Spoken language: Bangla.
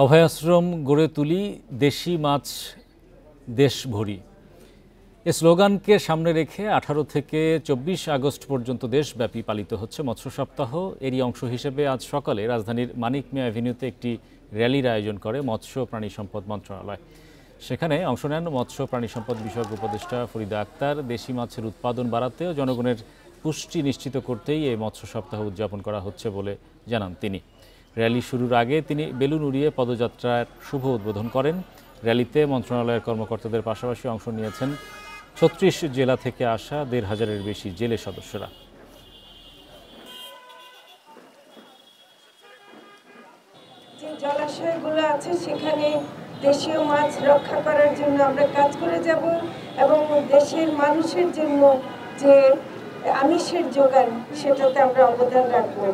অভয়াশ্রম গড়ে তুলি, দেশি মাছ দেশ ভরি। এ স্লোগানকে সামনে রেখে 18 থেকে 24 আগস্ট পর্যন্ত দেশব্যাপী পালিত হচ্ছে মৎস্য সপ্তাহ। এরই অংশ হিসেবে আজ সকালে রাজধানীর মানিক মিয়া অ্যাভিনিউতে একটি র্যালির আয়োজন করে মৎস্য প্রাণী সম্পদ মন্ত্রণালয়। সেখানে অংশ নেন মৎস্য প্রাণী সম্পদ বিষয়ক উপদেষ্টা ফরিদা আক্তার। দেশি মাছের উৎপাদন বাড়াতে ও জনগণের পুষ্টি নিশ্চিত করতেই এই মৎস্য সপ্তাহ উদযাপন করা হচ্ছে বলে জানান তিনি। র্যালি শুরুর আগে তিনি বেলুন উড়িয়ে পদযাত্রার শুভ উদ্বোধন করেন। র্যালিতে মন্ত্রণালয়ের কর্মকর্তাদের পাশাপাশি অংশ নিয়েছেন 36 জেলা থেকে আসা 1,500-এর বেশি জেলে সদস্যরা। যে জলাশয়গুলো আছে সেখানে দেশীয় মাছ রক্ষা করার জন্য আমরা কাজ করে যাব এবং দেশের মানুষের জন্য যে আমিষের যোগান সেটাতে আমরা অবদান রাখবো।